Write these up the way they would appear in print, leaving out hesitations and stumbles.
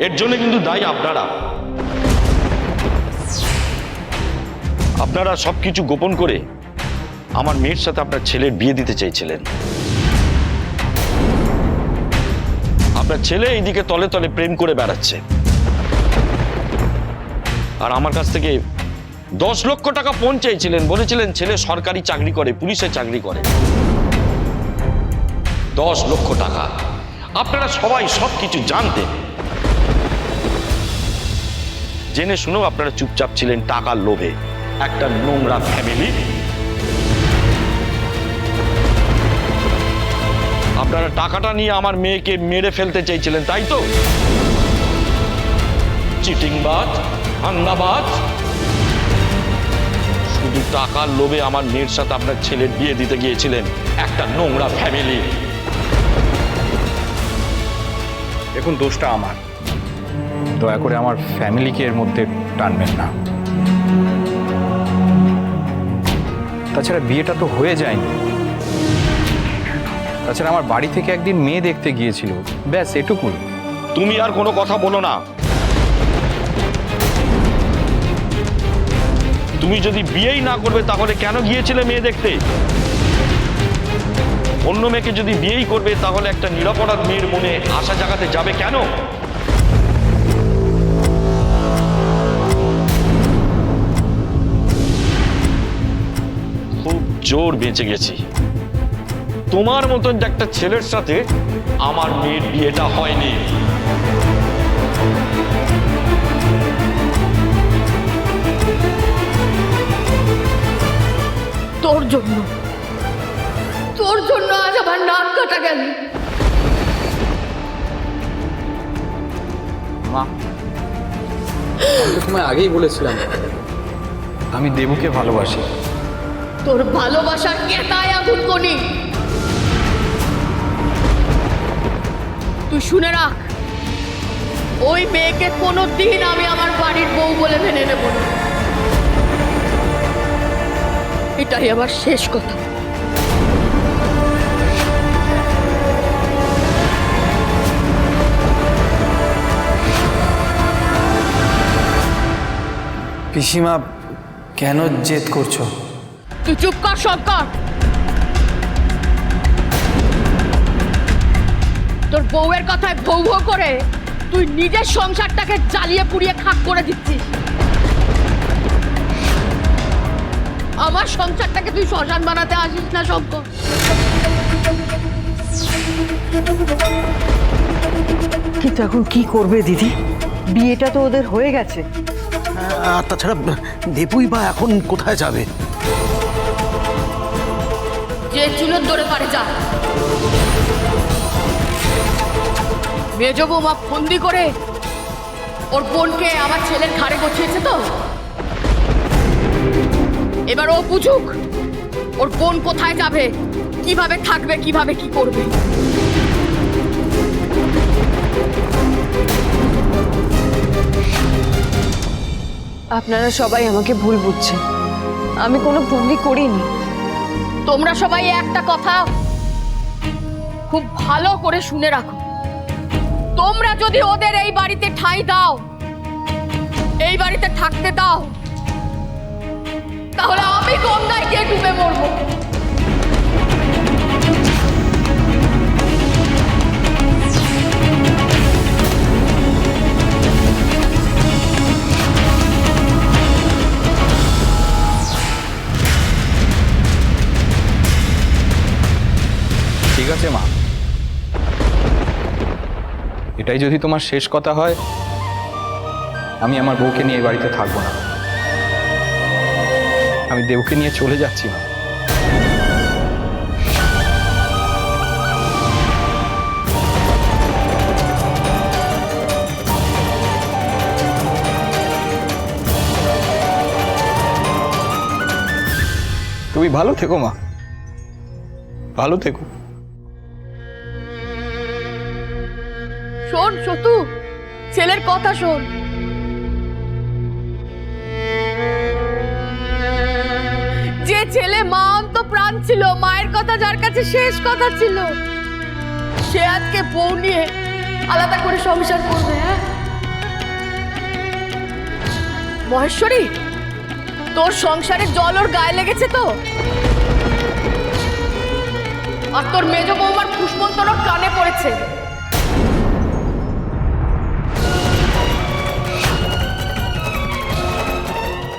এর জন্য কিন্তু দায়ী আপনারা। আপনারা সবকিছু গোপন করে আমার মেয়ের সাথে আপনার ছেলের বিয়ে দিতে চেয়েছিলেন। আপনার ছেলে এইদিকে তলে তলে প্রেম করে বেড়াচ্ছে, আর আমার কাছ থেকে 10 লক্ষ টাকা পণ চেয়েছিলেন। বলেছিলেন ছেলে সরকারি চাকরি করে, পুলিশে চাকরি করে। 10 লক্ষ টাকা। আপনারা সবাই সবকিছু জানতেন, জেনে শুনেও আপনারা চুপচাপ ছিলেন টাকার লোভে। একটা নোংরা ফ্যামিলি। আপনারা টাকাটা নিয়ে আমার মেয়েকে মেরে ফেলতে চেয়েছিলেন, তাই তো? চিটিংবাজ, হাঙ্গাবাজ। শুধু টাকার লোভে আমার মেয়ের সাথে আপনার ছেলের বিয়ে দিতে গিয়েছিলেন। একটা নোংরা ফ্যামিলি। দেখুন, দোষটা আমার। দয়া করে আমার ফ্যামিলিকে এর মধ্যে টানবেন না। তাছাড়া বিয়েটা তো হয়ে যায়নি। তাছাড়া আমার বাড়ি থেকে একদিন মেয়ে দেখতে গিয়েছিল, ব্যাস এটুকুই। তুমি আর কোনো কথা বলো না। তুমি যদি বিয়েই না করবে তাহলে কেন গিয়েছিলে মেয়ে দেখতে? অন্য মেয়েকে যদি বিয়েই করবে তাহলে একটা নিরপরাধ মেয়ের মনে আশা জাগাতে যাবে কেন? খুব জোর বেঁচে গেছি। তোমার মতন একটা ছেলের সাথে আমার মেয়ের বিয়েটা হয়নি। তোর জন্য আজ আমার নাক কাটা গেল। মা, আমি তো তোমায় আগেই বলেছিলাম আমি দেবুকে ভালোবাসি। তোর ভালোবাসার কেতায় আগুন কোনি। তুই শুনে রাখ, ওই মেয়েকে কোনোদিন আমি আমার বাড়ির বউ বলে মেনে নেব না। এটাই আমার শেষ কথা। পিসিমা, কেন জেদ করছো? তুই চুপ কর শঙ্কর। তোর বউয়ের কথায় ভৌ ভৌ করে তুই নিজের সংসারটাকে জ্বালিয়ে পুড়িয়ে খাক করে দিচ্ছিস। আমার সংসারটাকে তুই শ্মশান বানাতে আসিস না শঙ্কর। কিন্তু এখন কি করবে দিদি? বিয়েটা তো ওদের হয়ে গেছে। আর তাছাড়া দেবুই বা এখন কোথায় যাবে? যে চুলোর দৌড়ে পারে যা। মেজ বৌমা ফন্দি করে ওর বোনকে আমার ছেলের ঘাড়ে বসিয়েছে তো। এবার ও বুঝুক ওর বোন কোথায় যাবে, কিভাবে থাকবে, কিভাবে কি করবে। আপনারা সবাই আমাকে ভুল বুঝছেন, আমি কোনো ভুলই করিনি। তোমরা সবাই একটা কথা খুব ভালো করে শুনে রাখো, তোমরা যদি ওদের এই বাড়িতে ঠাঁই দাও, এই বাড়িতে থাকতে দাও, তাহলে আমি গঙ্গায় গিয়ে ডুবে মরবো। ঠিক আছে মা, এটাই যদি তোমার শেষ কথা হয়, আমি আমার বউকে নিয়ে এই বাড়িতে থাকবো না। আমি দেবকে নিয়ে চলে যাচ্ছি মা। তুমি ভালো থেকো মা, ভালো থেকো। শোন সতু, ছেলের কথা শোন। যে ছেলে মা অন্ত প্রাণ ছিল, মায়ের কথা যার কাছে শেষ কথা ছিল, সে আজকে বউ নিয়ে আলাদা করে সংসার করবে। হ্যাঁ, মহেশ্বরী, তোর সংসারে জল ওর গায়ে লেগেছে তো? আর তোর মেজ বৌমার পুষ্পন্তর ওর কানে পড়েছে।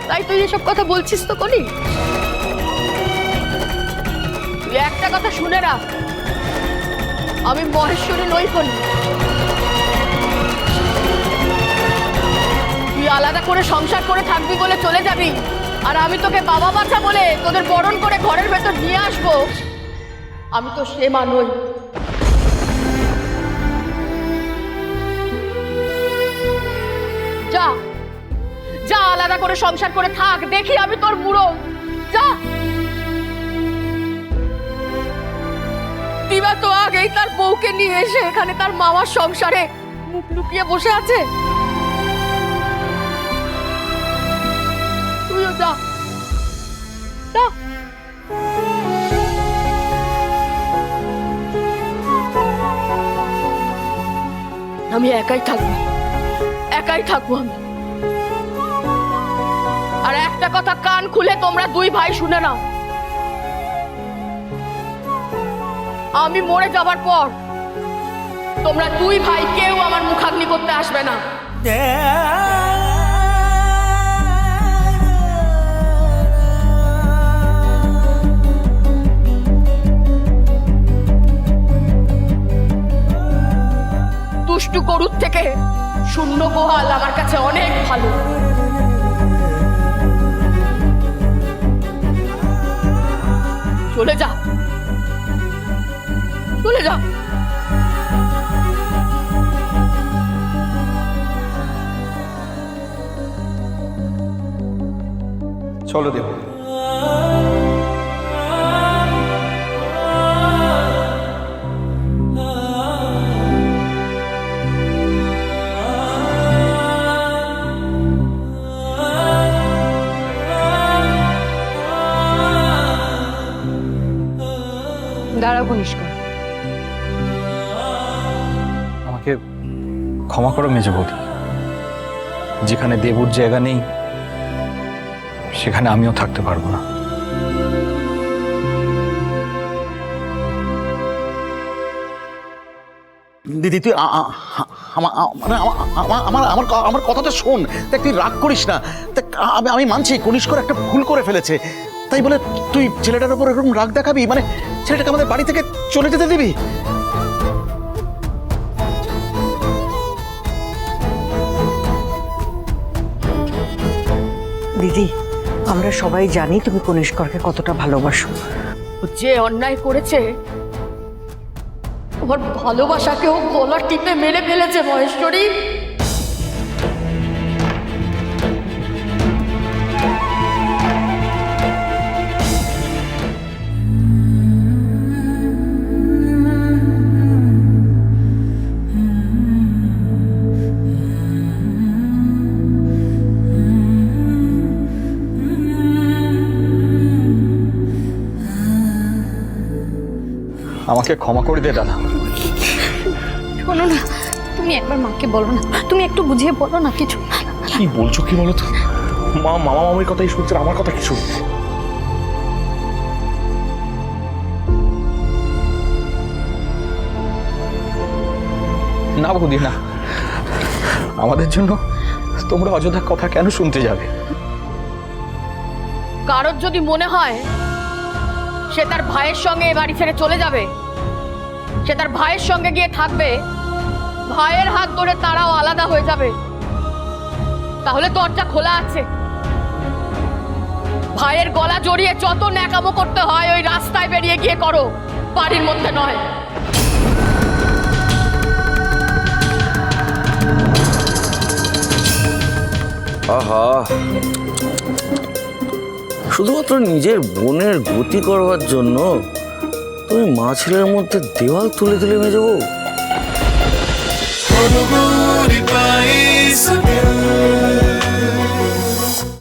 তাই তুই এসব কথা বলছিস তো কলি? তুই একটা কথা শুনে রাখ, আমি মহেশ্বরী নই কলি। তুই আলাদা করে সংসার করে থাকবি বলে চলে যাবি, আর আমি তোকে বাবা বাচ্চা বলে তোদের বরণ করে ঘরের ভেতর নিয়ে আসবো, আমি তো সে মা নই। যা যা, আলাদা করে সংসার করে থাক, দেখি আমি তোর বুড়ো। যা। দিবা তো আগেই তার বউকে নিয়ে এসে এখানে তার মামার সংসারে মুখ লুকিয়ে বসে আছে। তুইও যা যা। আমি একাই থাকবো, একাই থাকবো আমি। আর একটা কথা কান খুলে তোমরা দুই ভাই শুনে নাও, আমি মরে যাবার পর তোমরা দুই ভাই কেউ আমার মুখাগ্নি করতে আসবে না। দুষ্টু গরুর থেকে শূন্য গোহাল আমার কাছে অনেক ভালো। চলে যা, চলে যা। চলো দেব। দাঁড়াও কনিষ্ক, আমাকে ক্ষমা করো মেজ বৌদি, যেখানে দেবুর জায়গা নেই সেখানে আমিও থাকতে পারবো না। দিদি তুই আমার কথাটা শোন। দেখ তুই রাগ করিস না। দেখ আমি মানছি কনিষ্কর একটা ভুল করে ফেলেছে, তাই বলে তুই ছেলেটার উপর এরকম রাগ দেখাবি? মানে ছেলেটাকে আমাদের বাড়ি থেকে চলে যেতে দিবি? দিদি, আমরা সবাই জানি তুমি কনিষ্করকে কতটা ভালোবাসো। ও যে অন্যায় করেছে, আমার ভালোবাসাকেও গলা টিপে মেরে ফেলেছে মহেশ্বরী। আমাকে ক্ষমা করে দে দাদা। শোনো না, তুমি একবার মাকে বলো না, তুমি একটু বুঝিয়ে বলো না কিছু। কি বলছো কি বলো তো? মা মামা মামির কথাই শুনছে, আমার কথা কি শুনছে? না বৌদি না, আমাদের জন্য তোমরা অযথা কথা কেন শুনতে যাবে? কারোর যদি মনে হয় সে তার ভাইয়ের সঙ্গে এ বাড়ি ছেড়ে চলে যাবে, সে তার ভাইয়ের সঙ্গে গিয়ে থাকবে, ভাইয়ের হাত ধরে তারাও আলাদা হয়ে যাবে, তাহলে দরজা খোলা আছে। ভাইয়ের গলা জড়িয়ে যত ন্যাকামো করতে হয় ওই রাস্তায় বেরিয়ে গিয়ে করো, বাড়ির মধ্যে নয়। আহা, শুধুমাত্র নিজের বোনের গতি করবার জন্য তুমি মা ছেলের মধ্যে দেওয়াল তুলে দিলে মেজবো।